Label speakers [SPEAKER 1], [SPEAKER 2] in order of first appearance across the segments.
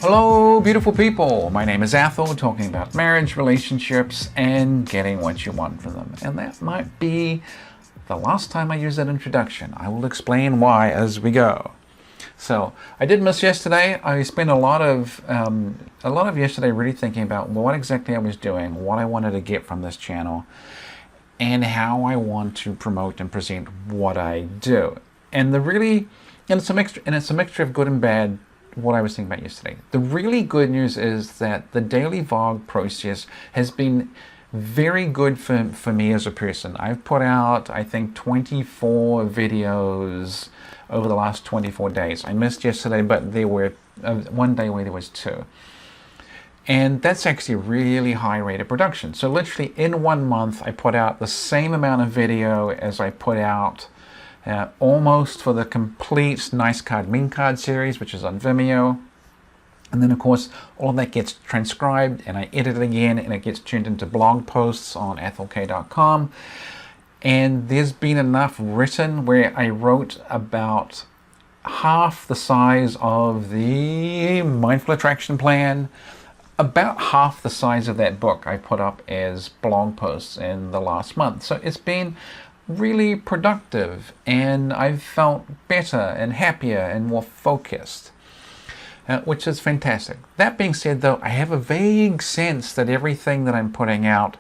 [SPEAKER 1] Hello, beautiful people. My name is Athol, talking about marriage, relationships, and getting what you want from them. And that might be the last time I use that introduction. I will explain why as we go. So I did miss yesterday. I spent a lot of yesterday really thinking about what exactly I was doing, what I wanted to get from this channel, and how I want to promote and present what I do. And it's a mixture of good and bad. What I was thinking about yesterday. The really good news is that the daily vlog process has been very good for me as a person. I've put out, I think, 24 videos over the last 24 days. I missed yesterday, but there were one day where there was 2. And that's actually a really high rate of production. So literally in 1 month, I put out the same amount of video as I put out almost for the complete Nice Card, Mean Card series, which is on Vimeo. And then, of course, all of that gets transcribed and I edit it again and it gets turned into blog posts on AskAtholAnything. And there's been enough written where I wrote about half the size of the Mindful Attraction Plan, about half the size of that book I put up as blog posts in the last month. So it's been really productive, and I've felt better and happier and more focused, which is fantastic. That being said, though, I have a vague sense that everything that I'm putting out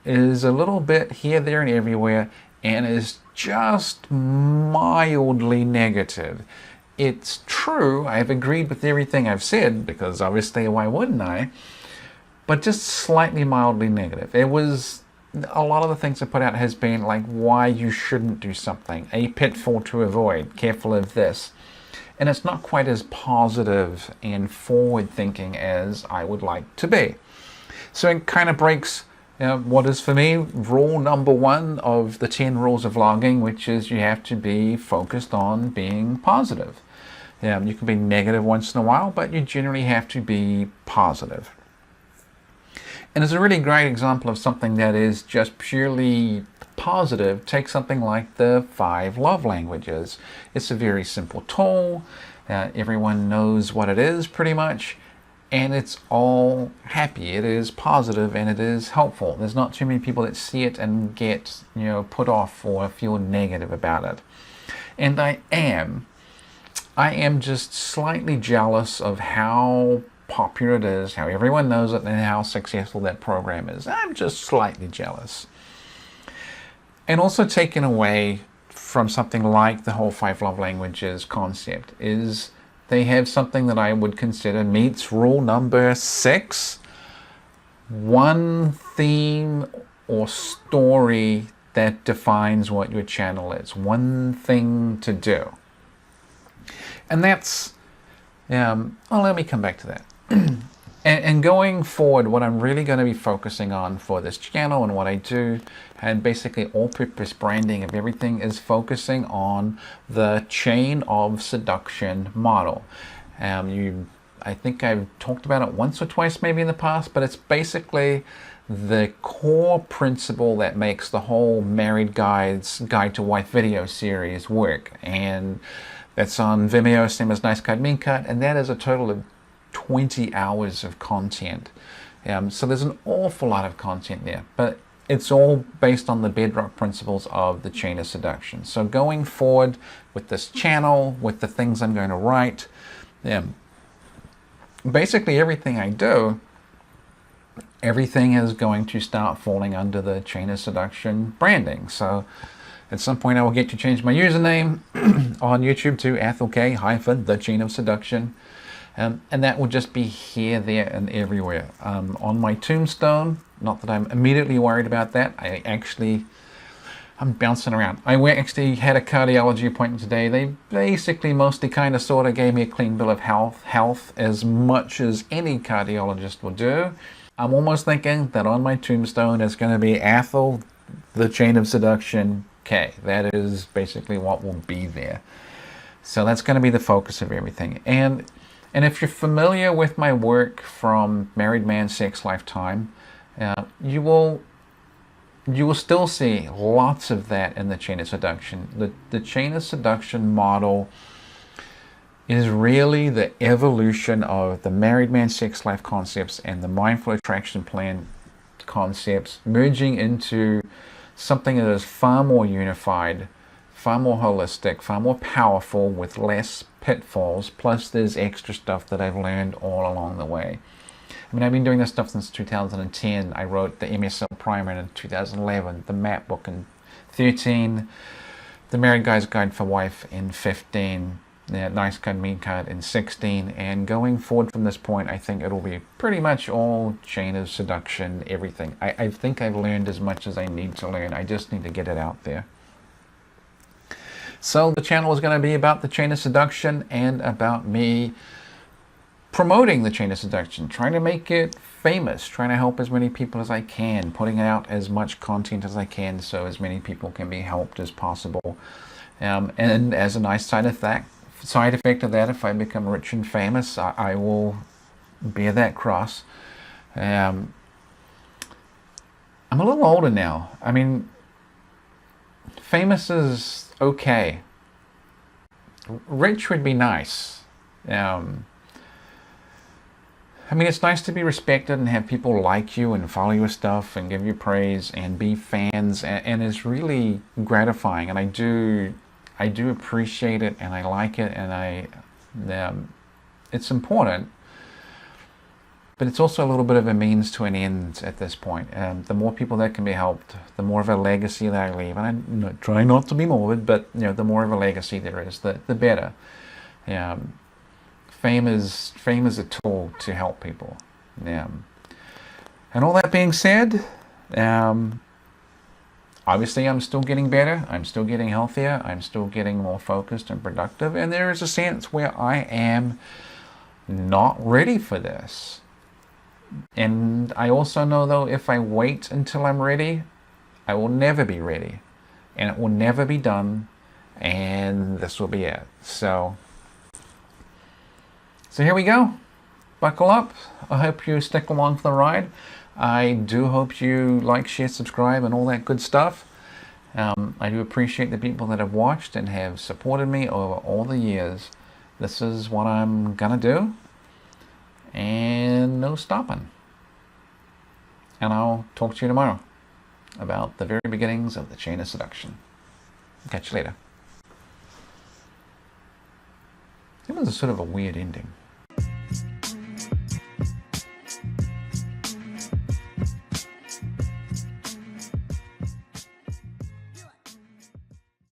[SPEAKER 1] is a little bit here, there, and everywhere, and is just mildly negative. It's true, I've agreed with everything I've said, because obviously why wouldn't I? But just slightly mildly negative. A lot of the things I put out has been like why you shouldn't do something, a pitfall to avoid, careful of this. And it's not quite as positive and forward-thinking as I would like to be. So it kind of breaks what is for me rule number 1 of the 10 rules of vlogging, which is you have to be focused on being positive. You can be negative once in a while, but you generally have to be positive. And it's a really great example of something that is just purely positive. Take something like the 5 love languages. It's a very simple tool. Everyone knows what it is pretty much. And it's all happy. It is positive and it is helpful. There's not too many people that see it and get put off or feel negative about it. And I am just slightly jealous of how popular it is, how everyone knows it, and how successful that program is. I'm just slightly jealous. And also taken away from something like the whole 5 love languages concept is they have something that I would consider meets rule number 6. One theme or story that defines what your channel is. One thing to do. And that's, let me come back to that. And going forward, what I'm really going to be focusing on for this channel and what I do, and basically all-purpose branding of everything, is focusing on the Chain of Seduction model. I think I've talked about it once or twice maybe in the past, but it's basically the core principle that makes the whole Married Guides Guide to Wife video series work. And that's on Vimeo, same as Nice Card, Mean Card, and that is a total of 20 hours of content. So there's an awful lot of content there, but it's all based on the bedrock principles of the Chain of Seduction. So going forward with this channel, with the things I'm going to write, basically everything I do, everything is going to start falling under the Chain of Seduction branding. So at some point I will get to change my username on YouTube to AskAtholK-The Chain of Seduction. And that will just be here, there, and everywhere. On my tombstone, not that I'm immediately worried about that. I'm bouncing around. I actually had a cardiology appointment today. They basically mostly kind of sort of gave me a clean bill of health as much as any cardiologist will do. I'm almost thinking that on my tombstone is going to be Athol, the Chain of Seduction, K. That is basically what will be there. So that's going to be the focus of everything. And if you're familiar with my work from Married Man, Sex, Lifetime, you will still see lots of that in the Chain of Seduction. The Chain of Seduction model is really the evolution of the married man sex life concepts and the mindful attraction plan concepts merging into something that is far more unified, far more holistic, far more powerful with less pitfalls, plus there's extra stuff that I've learned all along the way. I mean, I've been doing this stuff since 2010. I wrote the MSL Primer in 2011, the Map book in 13, the Married Guy's Guide for Wife in 15, the Nice Card, Mean Card in 16, and going forward from this point, I think it'll be pretty much all Chain of Seduction, everything. I think I've learned as much as I need to learn. I just need to get it out there. So the channel is going to be about the Chain of Seduction and about me promoting the Chain of Seduction, trying to make it famous, trying to help as many people as I can, putting out as much content as I can so as many people can be helped as possible. And as a nice side effect of that, if I become rich and famous, I will bear that cross. I'm a little older now. I mean, famous is okay. Rich would be nice. I mean, it's nice to be respected and have people like you and follow your stuff and give you praise and be fans, and it's really gratifying, and I do appreciate it, and I like it, and it's important, but it's also a little bit of a means to an end at this point. The more people that can be helped, the more of a legacy that I leave, and I try not to be morbid, but the more of a legacy there is, the better. Fame is a tool to help people. And all that being said, obviously I'm still getting better, I'm still getting healthier, I'm still getting more focused and productive, and there is a sense where I am not ready for this. And I also know, though, if I wait until I'm ready, I will never be ready, and it will never be done, and this will be it. So here we go. Buckle up. I hope you stick along for the ride. I do hope you like, share, subscribe, and all that good stuff. I do appreciate the people that have watched and have supported me over all the years. This is what I'm gonna do, and no stopping. And I'll talk to you tomorrow about the very beginnings of the Chain of Seduction. Catch you later. It was a sort of a weird ending.